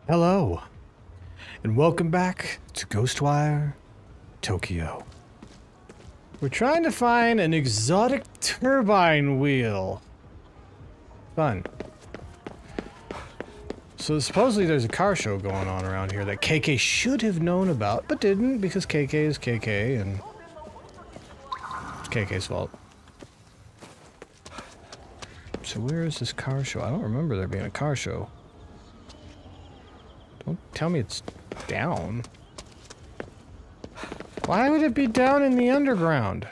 Hello, and welcome back to Ghostwire, Tokyo. We're trying to find an exotic turbine wheel. Fun. So supposedly there's a car show going on around here that KK should have known about, but didn't because KK is KK and it's KK's fault. So where is this car show? I don't remember there being a car show. Don't tell me it's down. Why would it be down in the underground?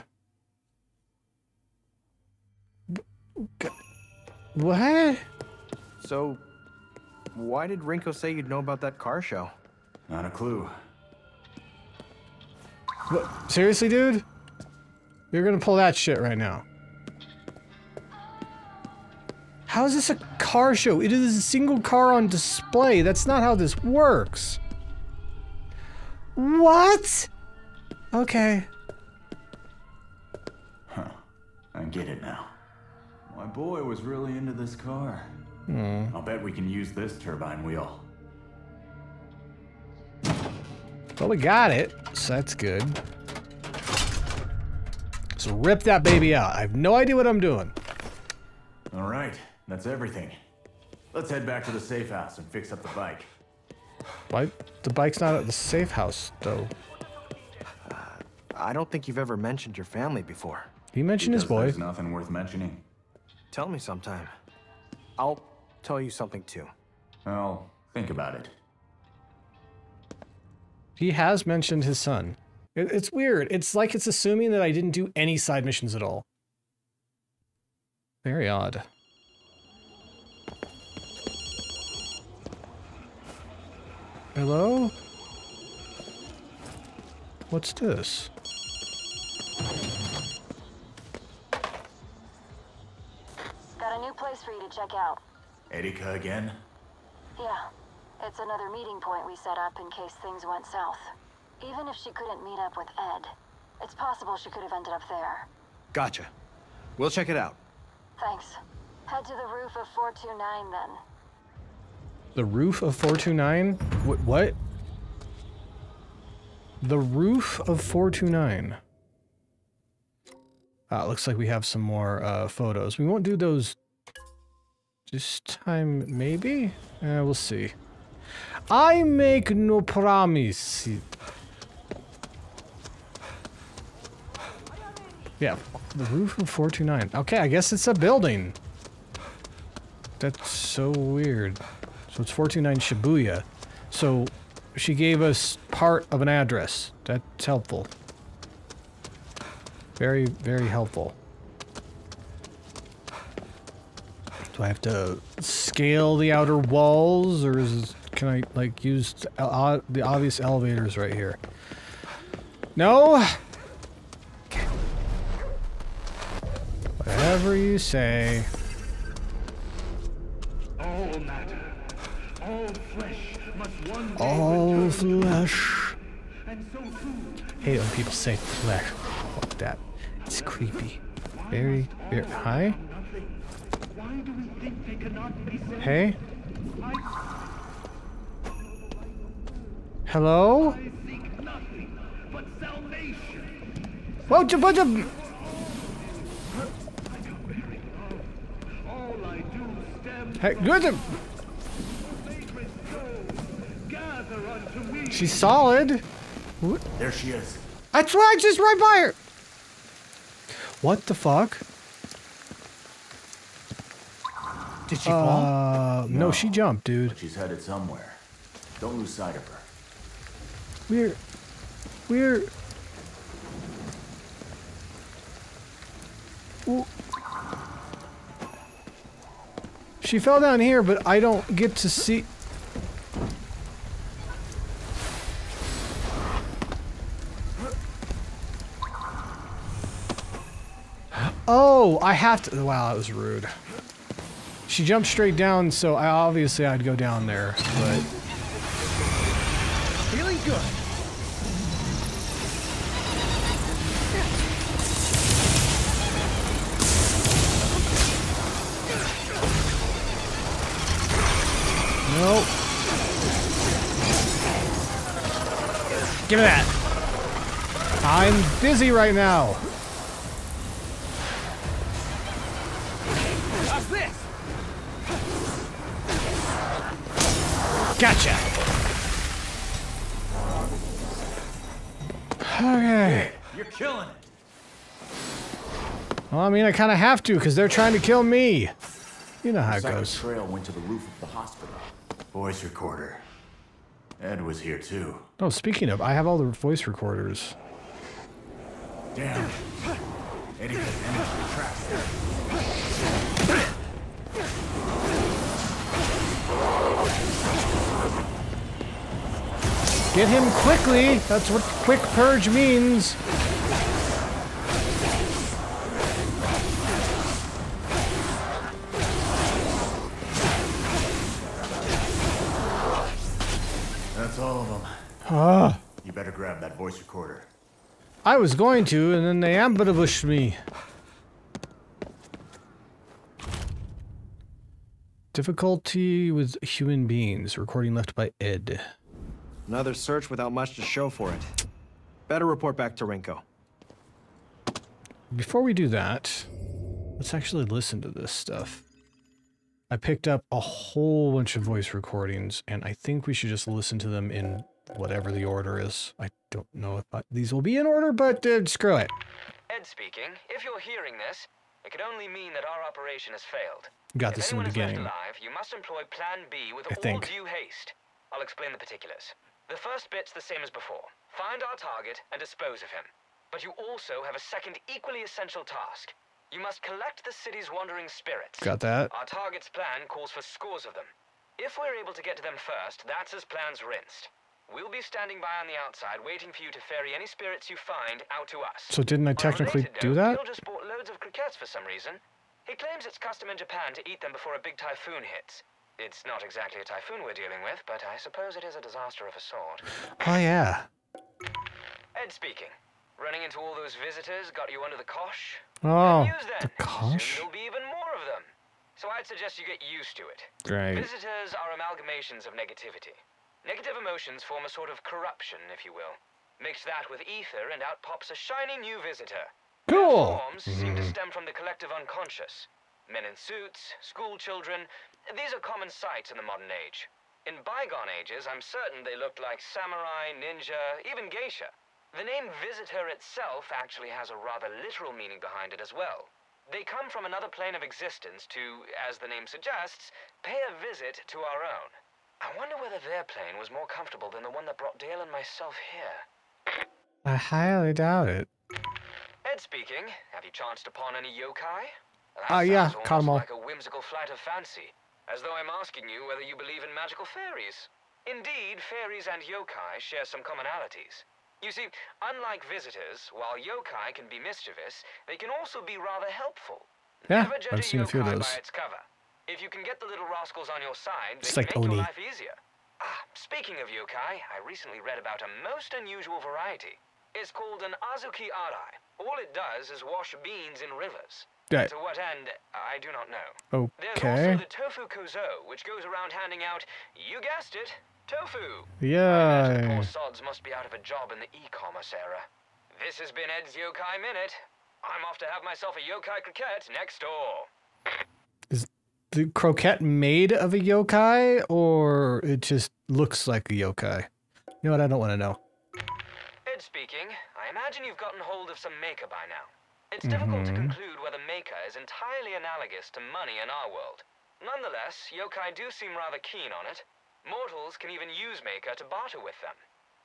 What? So, why did Rinko say you'd know about that car show? Not a clue. What? Seriously, dude? You're gonna pull that shit right now. How is this a car show? It is a single car on display. That's not how this works. What? Okay. Huh. I get it now. My boy was really into this car. I'll bet we can use this turbine wheel. Well, we got it, so that's good. So rip that baby out. I have no idea what I'm doing. All right, that's everything. Let's head back to the safe house and fix up the bike. Why? The bike's not at the safe house, though. I don't think you've ever mentioned your family before. He mentioned his Because boy. There's nothing worth mentioning. Tell me sometime. I'll tell you something too. Well, think about it. He has mentioned his son. It's weird. It's like it's assuming that I didn't do any side missions at all. Very odd. Hello? What's this? Got a new place for you to check out. Erika again? Yeah, it's another meeting point we set up in case things went south. Even if she couldn't meet up with Ed, it's possible she could have ended up there. Gotcha. We'll check it out. Thanks. Head to the roof of 429 then. The roof of 429? What? The roof of 429. Looks like we have some more photos. We won't do those this time, maybe? We'll see. I make no promise. Yeah, the roof of 429. Okay, I guess it's a building. That's so weird. So it's 429 Shibuya. So she gave us part of an address. That's helpful. Very, very helpful. Do I have to scale the outer walls, or can I like use the obvious elevators right here? No? Okay. Whatever you say. All matter, all flesh must one day All return to flesh. and so too. Hate when people say flesh. Fuck that. It's creepy. Very, very. Hi? Why do we think they cannot be saved? Hey? Hello? I seek nothing but salvation. Whoa, bunch of. All I do stems Hey, good. sacred soul. Gather unto me. She's solid. There she is. That's right, just right by her. What the fuck? Did she fall? No, she jumped, dude. But she's headed somewhere. Don't lose sight of her. We're. Ooh. She fell down here, but I don't get to see. Oh, I have to. Wow, that was rude. She jumped straight down, so obviously I'd go down there, but. Feeling good. Nope. Give me that. I'm busy right now. How's this? Gotcha. Okay. You're killing it. Well, I mean, I kind of have to because they're trying to kill me. You know how it Second goes. trail went to the roof of the hospital. Voice recorder. Ed was here too. Oh, speaking of, I have all the voice recorders. Damn. Eddie got damage to the tracks there. Get him quickly. That's what quick purge means. That's all of them. Ah. You better grab that voice recorder. I was going to, and then they ambushed me. Difficulty with human beings. Recording left by Ed. Another search without much to show for it. Better report back to Rinko. Before we do that, let's actually listen to this stuff. I picked up a whole bunch of voice recordings, and I think we should just listen to them in whatever the order is. I don't know if these will be in order, but screw it. Ed speaking. If you're hearing this, it could only mean that our operation has failed. Got this in the If anyone is beginning. left alive, you must employ Plan B with I all think. due haste. I'll explain the particulars. The first bit's the same as before. Find our target and dispose of him. But you also have a second equally essential task. You must collect the city's wandering spirits. Got that. Our target's plan calls for scores of them. If we're able to get to them first, that's as plan's rinsed. We'll be standing by on the outside, waiting for you to ferry any spirits you find out to us. So didn't I On a technically related do note, that? Neil just bought loads of crickets for some reason. He claims it's custom in Japan to eat them before a big typhoon hits. It's not exactly a typhoon we're dealing with, but I suppose it is a disaster of a sort. Oh, yeah. Ed speaking. Running into all those visitors got you under the cosh? Oh, Good news then. the cosh? Soon there'll be even more of them. So I'd suggest you get used to it. Right. Visitors are amalgamations of negativity. Negative emotions form a sort of corruption, if you will. Mix that with ether and out pops a shiny new visitor. Cool. Their forms seem to stem from the collective unconscious. Men in suits, school children, these are common sights in the modern age. In bygone ages, I'm certain they looked like samurai, ninja, even geisha. The name visitor itself actually has a rather literal meaning behind it as well. They come from another plane of existence to, as the name suggests, pay a visit to our own. I wonder whether their plane was more comfortable than the one that brought Dale and myself here. I highly doubt it. Ed speaking. Have you chanced upon any yokai? Yeah, Sounds caught 'em all. almost like a whimsical flight of fancy, as though I'm asking you whether you believe in magical fairies. Indeed, fairies and yokai share some commonalities. You see, unlike visitors, while yokai can be mischievous, they can also be rather helpful. Yeah, Never judge I've seen a few of yokai those. by its cover. If you can get the little rascals on your side, It's they like can make Oni. your life easier. Speaking of yokai, I recently read about a most unusual variety. It's called an Azuki Arai. All it does is wash beans in rivers. Right. To what end, I do not know. There's Okay. also the tofu kozo, which goes around handing out, you guessed it, tofu. I imagine Yeah. poor sods must be out of a job in the e-commerce era. This has been Ed's Yokai Minute. I'm off to have myself a yokai cricket next door. Is the croquette made of a yokai, or it just looks like a yokai? You know what? I don't want to know. Ed speaking. I imagine you've gotten hold of some maker by now. It's difficult to conclude whether maker is entirely analogous to money in our world. Nonetheless, yokai do seem rather keen on it. Mortals can even use maker to barter with them.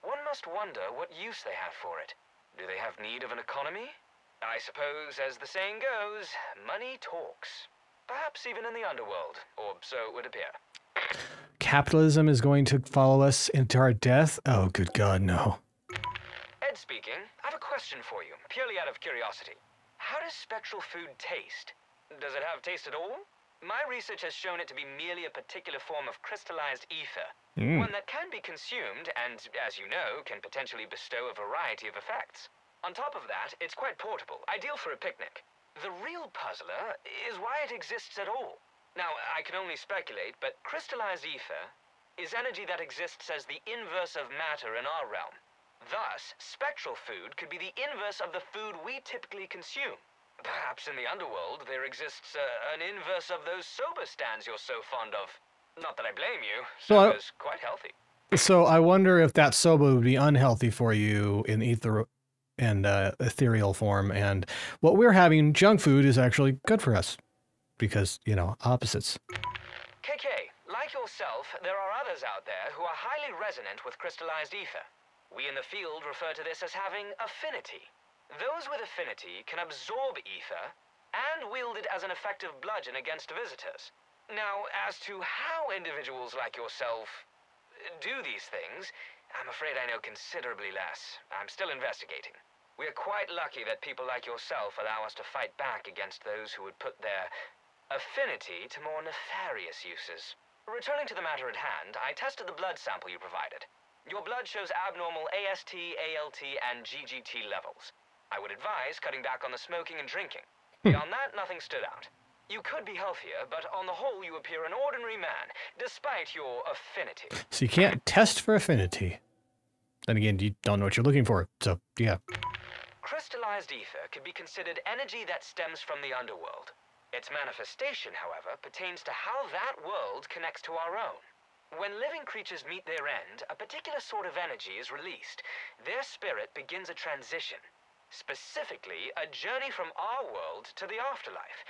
One must wonder what use they have for it. Do they have need of an economy? I suppose, as the saying goes, money talks. Perhaps even in the underworld, or so it would appear. Capitalism is going to follow us into our death? Oh, good God, no. Ed speaking. I have a question for you, purely out of curiosity. How does spectral food taste? Does it have taste at all? My research has shown it to be merely a particular form of crystallized ether. One that can be consumed and, as you know, can potentially bestow a variety of effects. On top of that, it's quite portable, ideal for a picnic. The real puzzler is why it exists at all. Now, I can only speculate, but crystallized ether is energy that exists as the inverse of matter in our realm. Thus, spectral food could be the inverse of the food we typically consume. Perhaps in the underworld there exists an inverse of those soba stands you're so fond of. Not that I blame you. Soba's quite healthy. So I wonder if that soba would be unhealthy for you in ether and ethereal form, and what we're having, junk food, is actually good for us because, you know, opposites. KK, like yourself, there are others out there who are highly resonant with crystallized ether. We in the field refer to this as having affinity. Those with affinity can absorb ether and wield it as an effective bludgeon against visitors. Now, as to how individuals like yourself do these things, I'm afraid I know considerably less. I'm still investigating. We are quite lucky that people like yourself allow us to fight back against those who would put their affinity to more nefarious uses. Returning to the matter at hand, I tested the blood sample you provided. Your blood shows abnormal AST, ALT, and GGT levels. I would advise cutting back on the smoking and drinking. Beyond that, nothing stood out. You could be healthier, but on the whole, you appear an ordinary man, despite your affinity. So you can't test for affinity. Then again, you don't know what you're looking for, so yeah. Crystallized ether could be considered energy that stems from the underworld. Its manifestation, however, pertains to how that world connects to our own. When living creatures meet their end, a particular sort of energy is released. Their spirit begins a transition. Specifically, a journey from our world to the afterlife.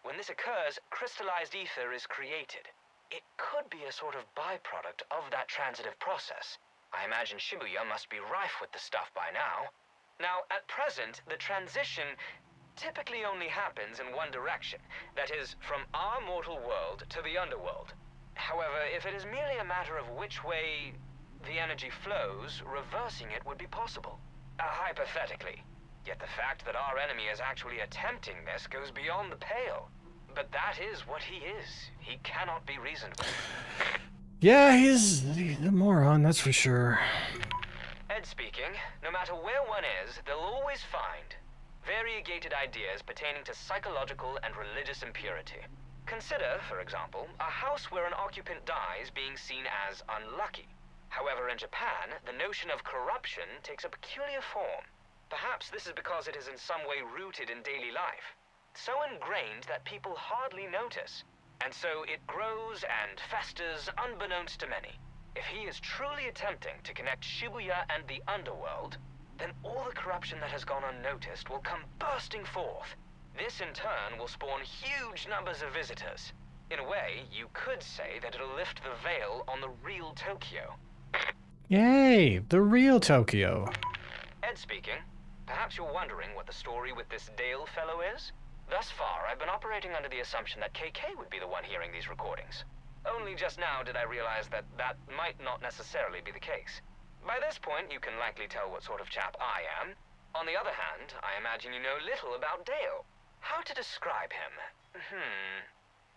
When this occurs, crystallized ether is created. It could be a sort of byproduct of that transitive process. I imagine Shibuya must be rife with the stuff by now. Now, at present, the transition typically only happens in one direction. That is, from our mortal world to the underworld. However, if it is merely a matter of which way the energy flows, reversing it would be possible. Hypothetically. Yet the fact that our enemy is actually attempting this goes beyond the pale. But that is what he is. He cannot be reasoned with. Yeah, he's a moron, that's for sure. Ed speaking. No matter where one is, they'll always find variegated ideas pertaining to psychological and religious impurity. Consider, for example, a house where an occupant dies being seen as unlucky. However, in Japan, the notion of corruption takes a peculiar form. Perhaps this is because it is in some way rooted in daily life, so ingrained that people hardly notice, and so it grows and festers unbeknownst to many. If he is truly attempting to connect Shibuya and the underworld, then all the corruption that has gone unnoticed will come bursting forth. This in turn will spawn huge numbers of visitors. In a way, you could say that it'll lift the veil on the real Tokyo. Yay, the real Tokyo. Ed speaking. Perhaps you're wondering what the story with this Dale fellow is? Thus far, I've been operating under the assumption that KK would be the one hearing these recordings. Only just now did I realize that that might not necessarily be the case. By this point, you can likely tell what sort of chap I am. On the other hand, I imagine you know little about Dale. How to describe him?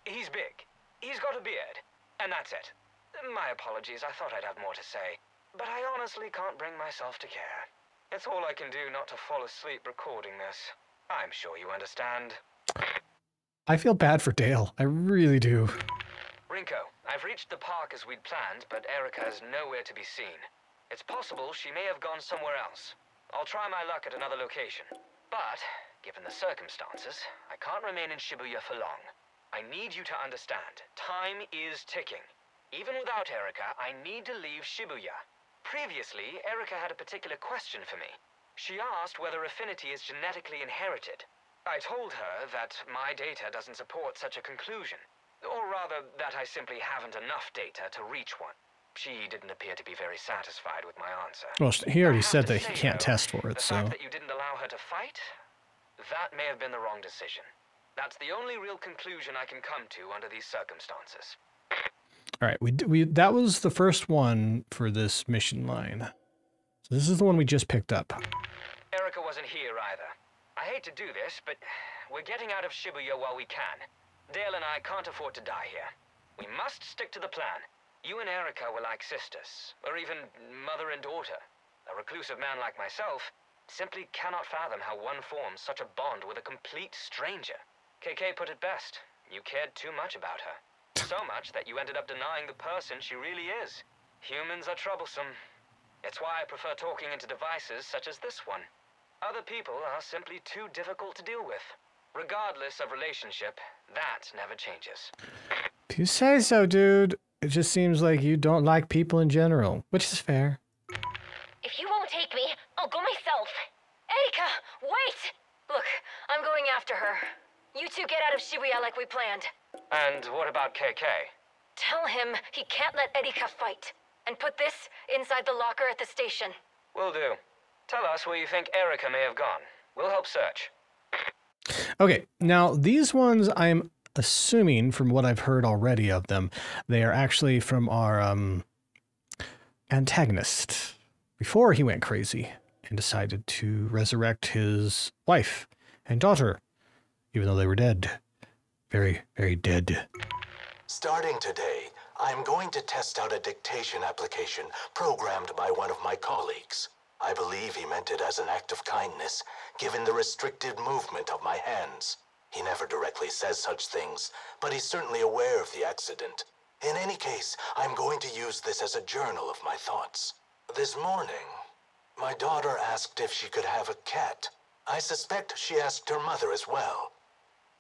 He's big. He's got a beard. And that's it. My apologies, I thought I'd have more to say. But I honestly can't bring myself to care. It's all I can do not to fall asleep recording this. I'm sure you understand. I feel bad for Dale. I really do. Rinko, I've reached the park as we'd planned, but Erica is nowhere to be seen. It's possible she may have gone somewhere else. I'll try my luck at another location. But, given the circumstances, I can't remain in Shibuya for long. I need you to understand. Time is ticking. Even without Erica, I need to leave Shibuya. Previously, Erica had a particular question for me. She asked whether affinity is genetically inherited. I told her that my data doesn't support such a conclusion. Or rather, that I simply haven't enough data to reach one. She didn't appear to be very satisfied with my answer. Well, he already said that he can't test for it, the so... fact that you didn't allow her to fight, that may have been the wrong decision. That's the only real conclusion I can come to under these circumstances. All right, that was the first one for this mission line. So this is the one we just picked up. Erica wasn't here either. I hate to do this, but we're getting out of Shibuya while we can. Dale and I can't afford to die here. We must stick to the plan. You and Erica were like sisters, or even mother and daughter. A reclusive man like myself simply cannot fathom how one forms such a bond with a complete stranger. KK put it best. You cared too much about her. So much that you ended up denying the person she really is. Humans are troublesome. It's why I prefer talking into devices such as this one. Other people are simply too difficult to deal with. Regardless of relationship, that never changes. If you say so, dude. It just seems like you don't like people in general, which is fair. If you won't take me, I'll go myself. Erika, wait! Look, I'm going after her. You two get out of Shibuya like we planned. And what about KK? Tell him he can't let Erika fight. And put this inside the locker at the station. Will do. Tell us where you think Erika may have gone. We'll help search. Okay, now these ones I'm assuming from what I've heard already of them, they are actually from our antagonist before he went crazy and decided to resurrect his wife and daughter, even though they were dead. Very, very dead. Starting today, I'm going to test out a dictation application programmed by one of my colleagues. I believe he meant it as an act of kindness, given the restricted movement of my hands. He never directly says such things, but he's certainly aware of the accident. In any case, I'm going to use this as a journal of my thoughts. This morning, my daughter asked if she could have a cat. I suspect she asked her mother as well.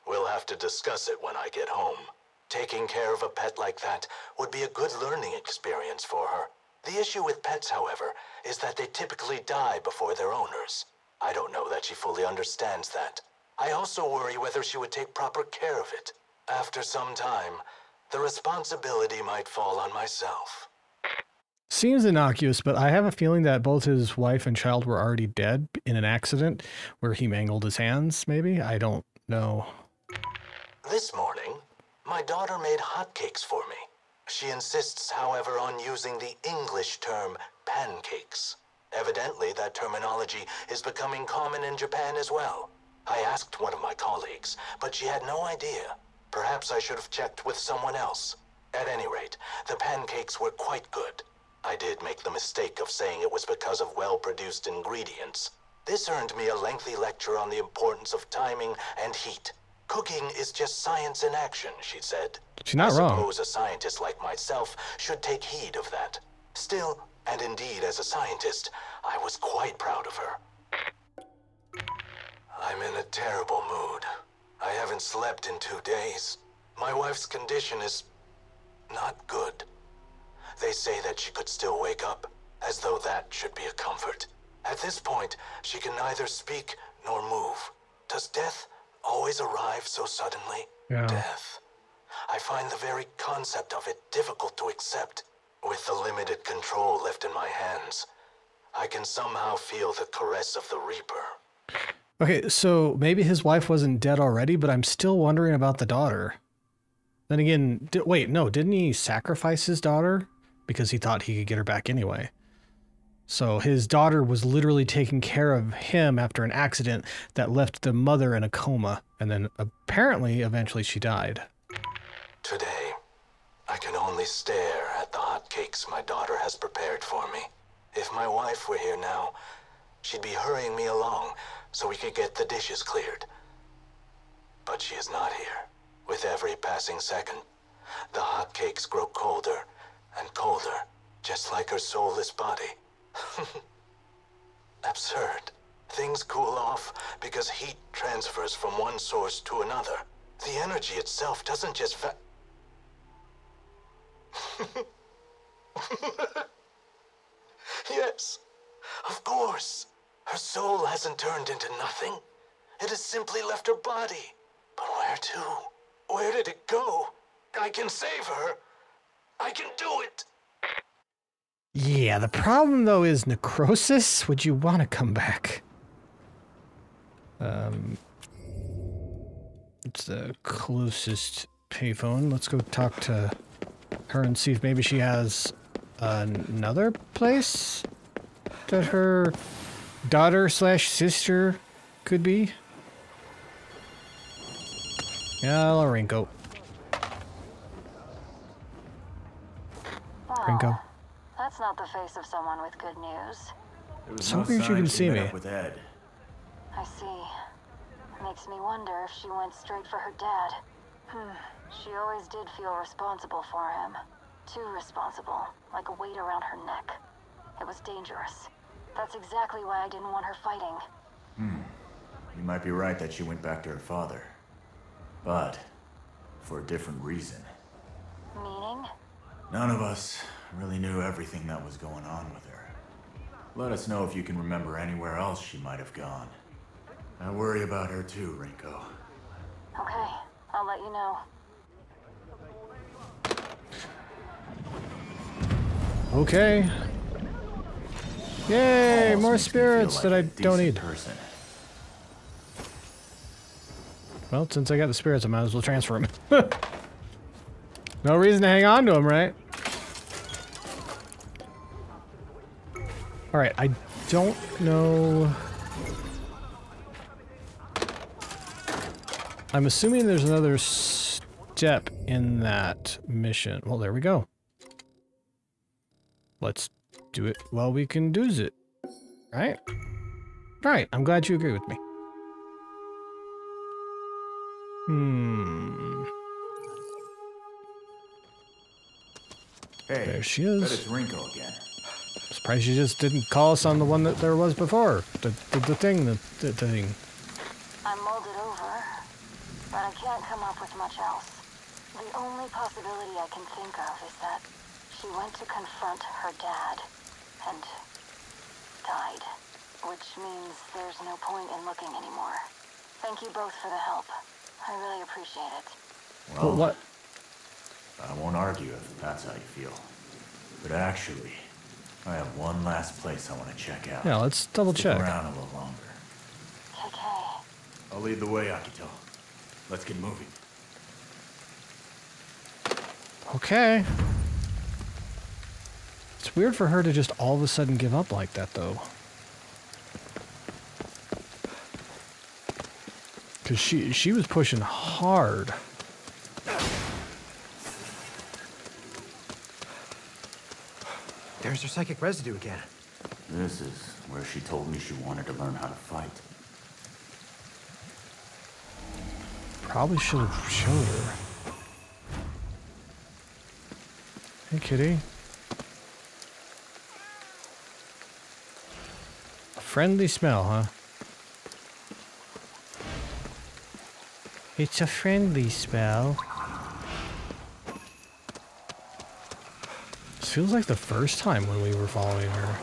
We'll have to discuss it when I get home. Taking care of a pet like that would be a good learning experience for her. The issue with pets, however, is that they typically die before their owners. I don't know that she fully understands that. I also worry whether she would take proper care of it. After some time, the responsibility might fall on myself. Seems innocuous, but I have a feeling that both his wife and child were already dead in an accident where he mangled his hands, maybe? I don't know. This morning, my daughter made hotcakes for me. She insists, however, on using the English term pancakes. Evidently, that terminology is becoming common in Japan as well. I asked one of my colleagues, but she had no idea. Perhaps I should have checked with someone else. At any rate, the pancakes were quite good. I did make the mistake of saying it was because of well-produced ingredients. This earned me a lengthy lecture on the importance of timing and heat. Cooking is just science in action, she said. She's not wrong. I suppose a scientist like myself should take heed of that. Still, and indeed as a scientist, I was quite proud of her. I'm in a terrible mood. I haven't slept in 2 days. My wife's condition is not good. They say that she could still wake up, as though that should be a comfort. At this point, she can neither speak nor move. Does death always arrive so suddenly? Yeah. Death. I find the very concept of it difficult to accept. With the limited control left in my hands, I can somehow feel the caress of the Reaper. Okay, so maybe his wife wasn't dead already, but I'm still wondering about the daughter. Then again, wait, no, didn't he sacrifice his daughter? Because he thought he could get her back anyway. So his daughter was literally taking care of him after an accident that left the mother in a coma, and then apparently, eventually she died. Today, I can only stare at the hotcakes my daughter has prepared for me. If my wife were here now, she'd be hurrying me along so we could get the dishes cleared. But she is not here. With every passing second, the hotcakes grow colder and colder, just like her soulless body. Absurd. Things cool off because heat transfers from one source to another. The energy itself doesn't just Yes, of course. Her soul hasn't turned into nothing. It has simply left her body. But where to? Where did it go? I can save her. I can do it. Yeah, the problem though is necrosis. Would you want to come back? It's the closest payphone. Let's go talk to her and see if maybe she has another place that her daughter/sister could be. Hello, Rinko. Rinko. That's not the face of someone with good news. There was So no weird you sign can she see met me. up with Ed. I see. Makes me wonder if she went straight for her dad. She always did feel responsible for him. Too responsible, like a weight around her neck. It was dangerous. That's exactly why I didn't want her fighting. You might be right that she went back to her father. But for a different reason. Meaning? None of us really knew everything that was going on with her. Let us know if you can remember anywhere else she might have gone. I worry about her too, Rinko. Okay, I'll let you know. Okay. Yay, Almost more makes me spirits feel that I like a don't decent need. person. Well, since I got the spirits, I might as well transfer them. No reason to hang on to them, right? Alright, I don't know... I'm assuming there's another step in that mission. Well, there we go. Let's do it while we can do it. Right? Right, I'm glad you agree with me. Hey, There she bet is. it's Rinko again. Surprised you just didn't call us on the one that there was before. The thing. I mulled it over, but I can't come up with much else. The only possibility I can think of is that she went to confront her dad and died, which means there's no point in looking anymore. Thank you both for the help. I really appreciate it. Well, What? I won't argue if that's how you feel. But actually, I have one last place I want to check out. Yeah, let's double Stick check. around a little longer. KK. I'll lead the way, Akito. Let's get moving. Okay. It's weird for her to just all of a sudden give up like that, though. Because she was pushing hard. There's her psychic residue again. This is where she told me she wanted to learn how to fight. Probably should have showed her. Hey, kitty. A friendly smell, huh? It's a friendly smell. This feels like the first time when we were following her.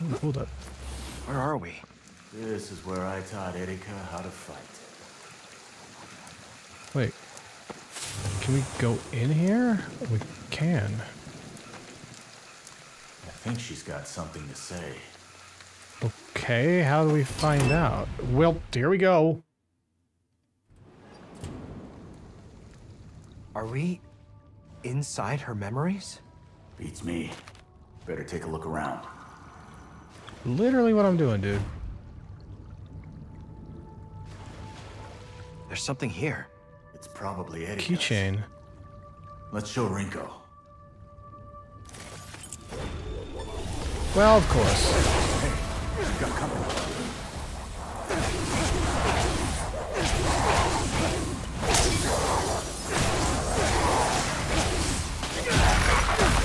Ooh, hold up. Where are we? This is where I taught Erika how to fight. Wait. Can we go in here? We can. I think she's got something to say. Okay, how do we find out? Well, here we go. Are we inside her memories? Beats me. Better take a look around. Literally what I'm doing, dude. There's something here. It's probably Erika's. Keychain. Let's show Rinko. Well, of course. She's got company.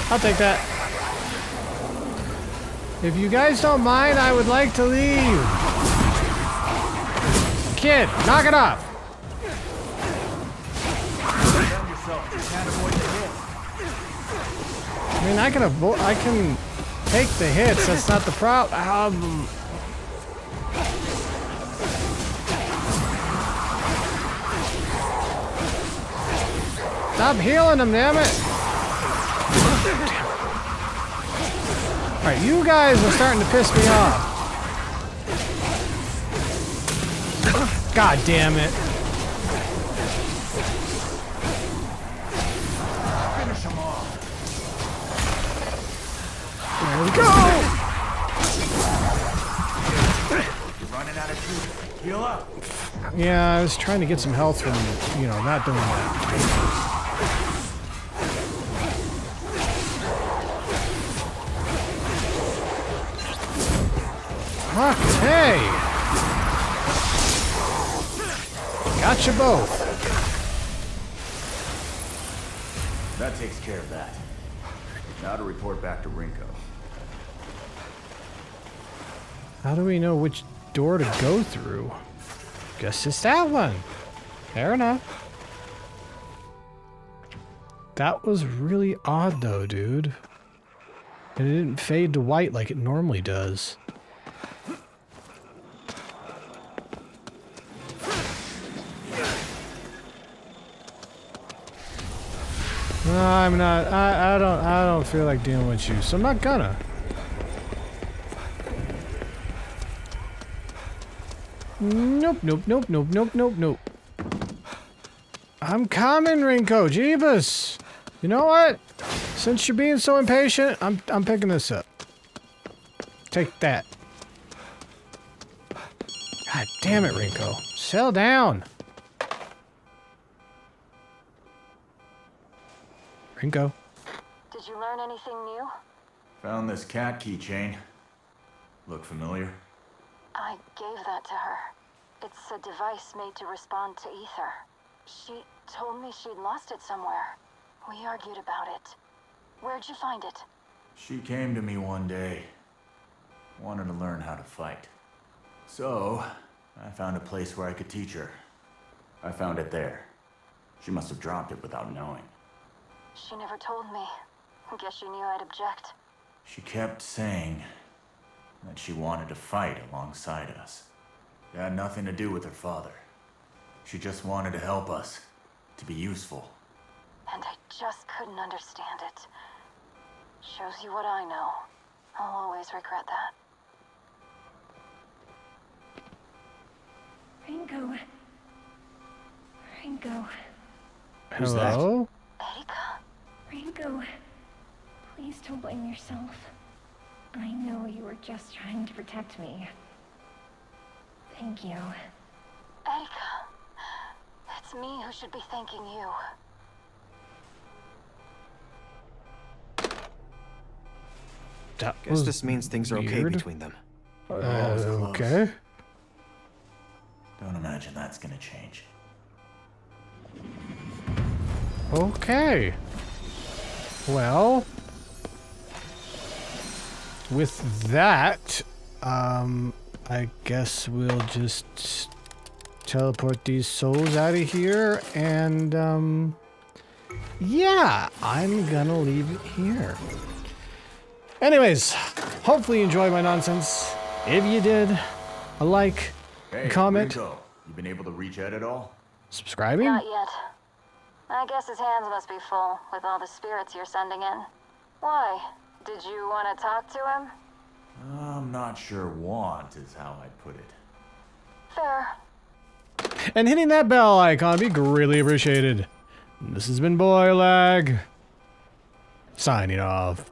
I'll take that. If you guys don't mind, I would like to leave. Kid, knock it off. I mean, I can take the hits. That's not the problem. Stop healing him, damn it. Alright, you guys are starting to piss me off. God damn it. Finish him off. There we go! You're running out of juice. Heal up. Yeah, I was trying to get some health from, you know, not doing that. Okay. Gotcha both. That takes care of that. Now to report back to Rinko. How do we know which door to go through? Guess it's that one. Fair enough. That was really odd though, dude. And it didn't fade to white like it normally does. No, I'm not. I don't feel like dealing with you, so I'm not gonna. Nope, nope, nope, nope, nope, nope, nope. I'm coming, Rinko. Jeebus. You know what? Since you're being so impatient, I'm picking this up. Take that. God damn it, Rinko. Settle down. Rinko. Did you learn anything new? Found this cat keychain. Look familiar? I gave that to her. It's a device made to respond to ether. She told me she'd lost it somewhere. We argued about it. Where'd you find it? She came to me one day. Wanted to learn how to fight. So, I found a place where I could teach her. I found it there. She must have dropped it without knowing. She never told me. Guess she knew I'd object. She kept saying that she wanted to fight alongside us. It had nothing to do with her father. She just wanted to help us, to be useful. And I just couldn't understand it. Shows you what I know. I'll always regret that. Rinko. Rinko. Who's that? Hello? Erika? Rinko. Please don't blame yourself. I know you were just trying to protect me. Thank you. Erika. It's me who should be thanking you. That Guess was this means things are okay weird. between them. Okay. Don't imagine that's gonna change. Okay. Well, with that, I guess we'll just teleport these souls out of here, and yeah, I'm gonna leave it here. Anyways, hopefully you enjoyed my nonsense. If you did, a like, Hey, comment, Rinko, you been able to reach Ed at all? subscribing. Not yet. I guess his hands must be full with all the spirits you're sending in. Why? Did you want to talk to him? I'm not sure want is how I'd put it. Fair. And hitting that bell icon would be greatly appreciated. This has been Boy Lag, signing off.